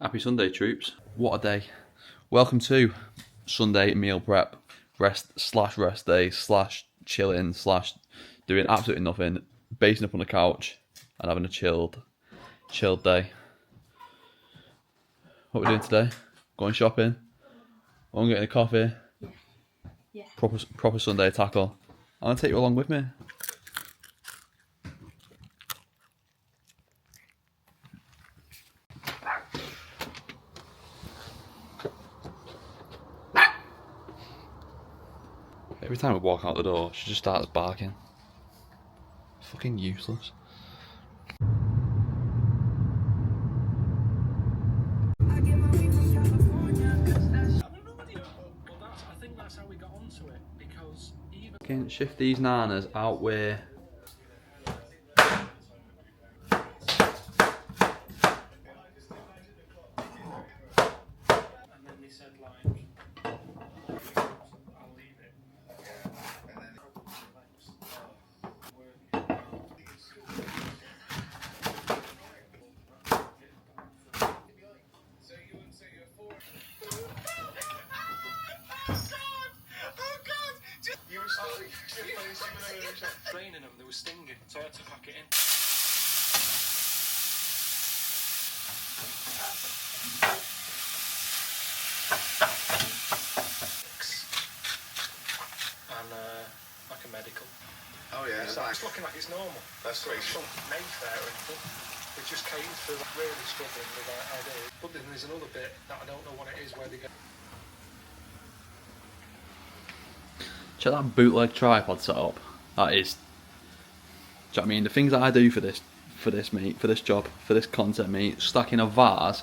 Happy Sunday, troops. What a day. Welcome to Sunday meal prep. Rest day / chilling / doing absolutely nothing. Basing up on the couch and having a chilled day. What we're doing today? Going shopping. I'm getting a coffee. Yeah. Proper Sunday tackle. I'm going to take you along with me. Every time we walk out the door, she just starts barking. Fucking useless. Fucking shift these nanas out where. Training them, they were stinging, so I had to pack it in. And like a medical. Oh yeah, So it's looking like it's normal. That's great. Some Mayfair and they just came through really struggling with that idea. But then there's another bit that I don't know what it is where they get. Check that bootleg tripod setup. That is. Do you know what I mean? The things that I do for this mate, for this job, for this content, mate, stacking a vase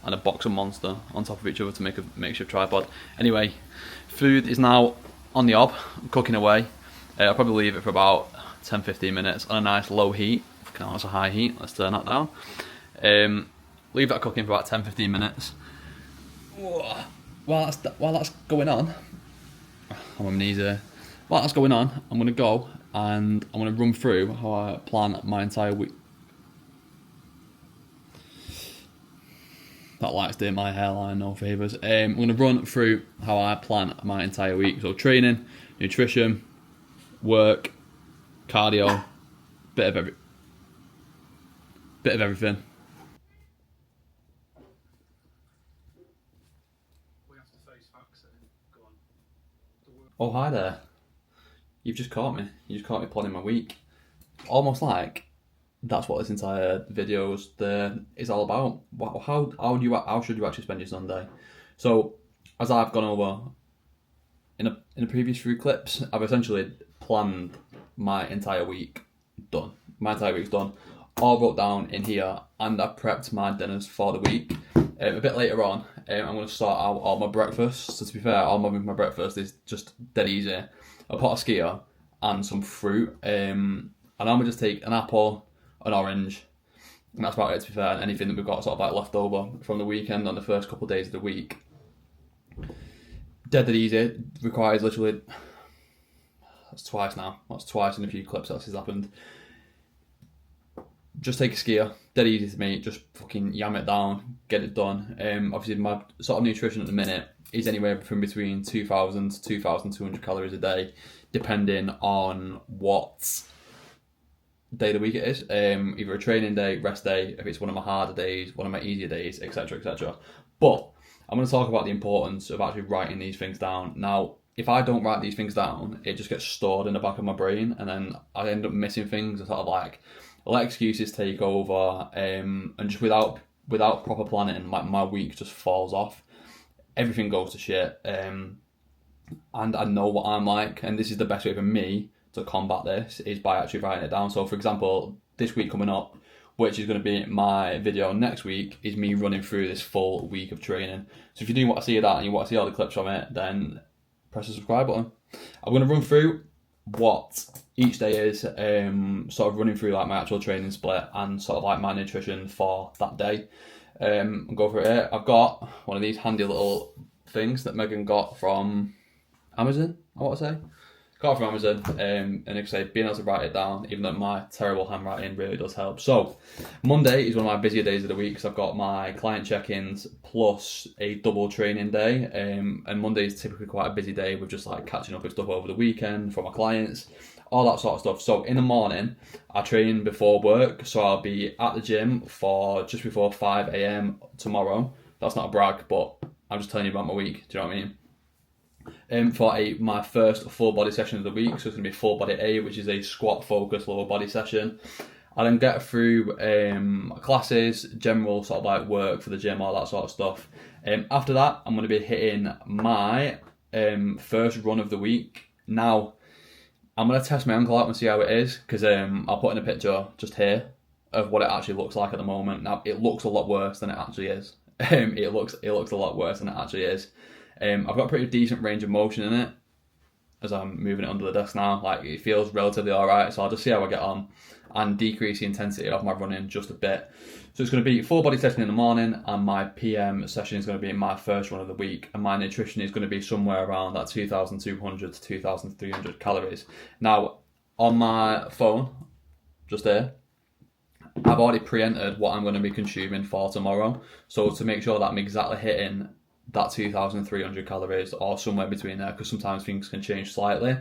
and a box of Monster on top of each other to make a makeshift tripod. Anyway, food is now on the hob, cooking away. I'll probably leave it for about 10-15 minutes on a nice low heat. Fucking hell, that's a high heat. Let's turn that down. Leave that cooking for about 10-15 minutes. While that's going on, I'm on my knees here. While that's going on, I'm gonna go and I'm gonna run through how I plan my entire week. That light's doing my hairline no favours. I'm gonna run through how I plan my entire week. So training, nutrition, work, cardio, bit of everything. We have to face facts and go on. Oh, hi there. You've just caught me. You just caught me planning my week. Almost like that's what this entire video is all about. How should you actually spend your Sunday? So, as I've gone over in the previous few clips, I've essentially planned my entire week. Done. My entire week's done. All wrote down in here, and I've prepped my dinners for the week. A bit later on, I'm going to sort out all my breakfast. So to be fair, all my breakfast is just dead easy. A pot of skyr and some fruit. And I'm going to just take an apple, an orange, and that's about it, to be fair. And anything that we've got sort of like left over from the weekend on the first couple of days of the week. Dead easy. Requires literally... That's twice now. That's twice in a few clips that's happened. Just take a skyr, dead easy to make, just fucking yam it down, get it done. Obviously my sort of nutrition at the minute is anywhere from between 2,000 to 2,200 calories a day, depending on what day of the week it is. Either a training day, rest day, if it's one of my harder days, one of my easier days, etc, etc. But I'm going to talk about the importance of actually writing these things down. Now, if I don't write these things down, it just gets stored in the back of my brain, and then I end up missing things and sort of like let excuses take over, and just without proper planning, my week just falls off. Everything goes to shit, and I know what I'm like, and this is the best way for me to combat this is by actually writing it down. So, for example, this week coming up, which is going to be my video next week, is me running through this full week of training. So if you do want to see that and you want to see all the clips from it, then press the subscribe button. I'm going to run through what each day is, sort of running through like my actual training split and sort of like my nutrition for that day. I'll go for it here. I've got one of these handy little things that Megan got from Amazon, I want to say. Got it from Amazon, and like I say, being able to write it down, even though my terrible handwriting really does help. So, Monday is one of my busier days of the week because I've got my client check-ins plus a double training day, and Monday is typically quite a busy day with just like catching up with stuff over the weekend for my clients, all that sort of stuff. So in the morning, I train before work, so I'll be at the gym for just before 5 a.m. tomorrow. That's not a brag, but I'm just telling you about my week. Do you know what I mean? For my first full body session of the week, so it's going to be full body A, which is a squat focused lower body session. I then get through classes, general sort of like work for the gym, all that sort of stuff. After that, I'm going to be hitting my first run of the week. Now, I'm going to test my ankle out and see how it is, because I'll put in a picture just here of what it actually looks like at the moment. Now, it looks a lot worse than it actually is. It looks a lot worse than it actually is. I've got a pretty decent range of motion in it as I'm moving it under the desk now. Like, it feels relatively alright, so I'll just see how I get on and decrease the intensity of my running just a bit. So it's going to be full body session in the morning, and my PM session is going to be my first run of the week, and my nutrition is going to be somewhere around that 2,200 to 2,300 calories. Now, on my phone, just here, I've already pre-entered what I'm going to be consuming for tomorrow. So to make sure that I'm exactly hitting that 2,300 calories or somewhere between there, because sometimes things can change slightly.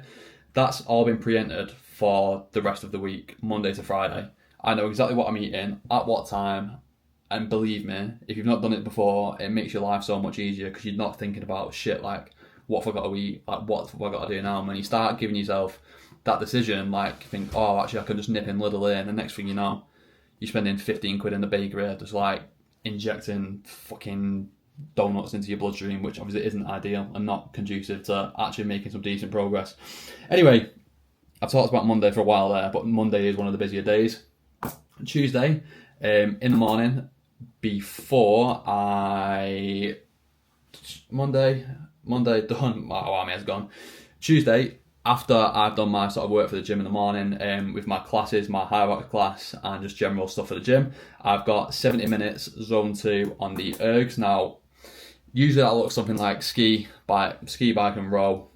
That's all been pre-entered for the rest of the week, Monday to Friday. I know exactly what I'm eating, at what time, and believe me, if you've not done it before, it makes your life so much easier because you're not thinking about shit like, what have I got to eat, like what have I got to do now? And when you start giving yourself that decision, like, think, oh, actually I can just nip in Lidl and the next thing you know, you're spending 15 quid in the bakery, just like injecting fucking donuts into your bloodstream, which obviously isn't ideal and not conducive to actually making some decent progress. Anyway, I've talked about Monday for a while there, but Monday is one of the busier days. Tuesday, in the morning, before Monday done, my army has gone. Tuesday, after I've done my sort of work for the gym in the morning, with my classes, my high class, and just general stuff for the gym, I've got 70 minutes zone 2 on the ergs. Now, usually that looks something like ski, bike and row.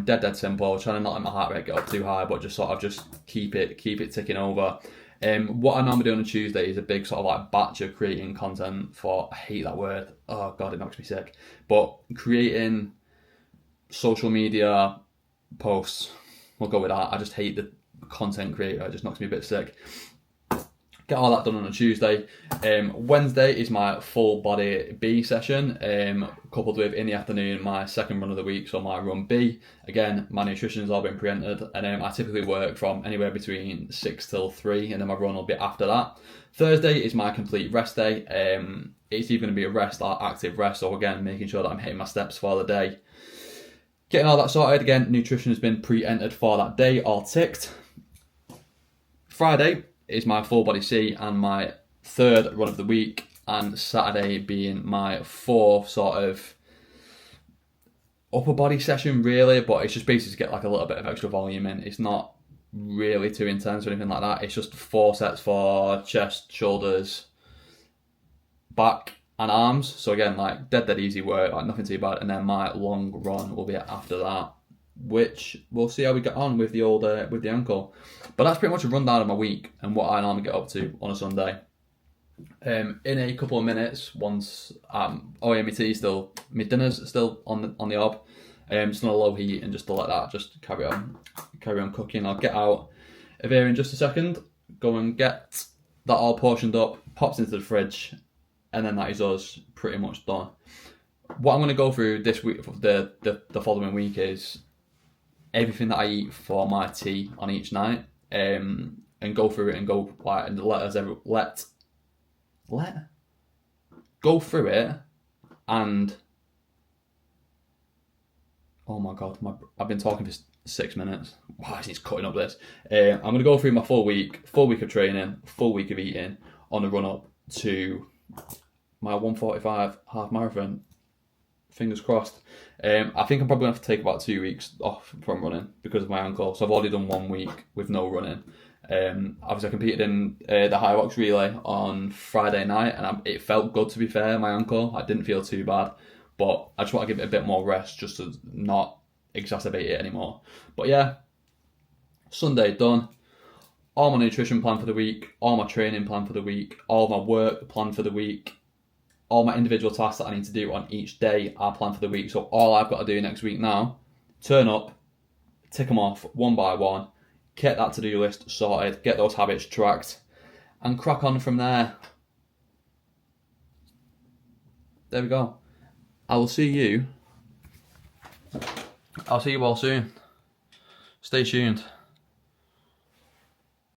Dead simple, trying to not let my heart rate get up too high, but just sort of just keep it ticking over. What I normally do on a Tuesday is a big sort of like batch of creating content for, I hate that word, oh god, it makes me sick, but creating social media posts, we'll go with that. I just hate the content creator, it just knocks me a bit sick. Get all that done on a Tuesday. Wednesday is my full body B session, coupled with in the afternoon my second run of the week, so my run B. Again, my nutrition has all been pre-entered, and I typically work from anywhere between 6 till 3, and then my run will be after that. Thursday is my complete rest day. It's either going to be a rest or active rest, so again, making sure that I'm hitting my steps for the day. Getting all that sorted. Again, nutrition has been pre-entered for that day, all ticked. Friday is my full body C and my third run of the week, and Saturday being my fourth sort of upper body session really, but it's just basically to get like a little bit of extra volume in. It's not really too intense or anything like that. It's just 4 sets for chest, shoulders, back and arms. So again, like dead easy work, like nothing too bad. And then my long run will be after that, which we'll see how we get on with the old with the ankle. But that's pretty much a rundown of my week and what I normally get up to on a Sunday. In a couple of minutes, once my dinner's still on the hob, just on a low heat, and just to let that just carry on cooking. I'll get out of here in just a second, go and get that all portioned up, pops into the fridge, and then that is us pretty much done. What I'm going to go through this week, the following week, is everything that I eat for my tea on each night, and go through it and go like and go through it, and oh my god, I've been talking for 6 minutes. Wow, it's cutting up this. I'm going to go through my full week of training, full week of eating on the run up to my 1:45 half marathon. Fingers crossed. I think I'm probably going to have to take about 2 weeks off from running because of my ankle. So I've already done 1 week with no running. Obviously I competed in the High Rocks relay on Friday night, and it felt good, to be fair. My ankle, I didn't feel too bad, but I just want to give it a bit more rest just to not exacerbate it anymore. But yeah, Sunday done. All my nutrition plan for the week, all my training plan for the week, all my work plan for the week, all my individual tasks that I need to do on each day are planned for the week. So all I've got to do next week now, turn up, tick them off one by one, get that to-do list sorted, get those habits tracked, and crack on from there. There we go. I'll see you all soon. Stay tuned.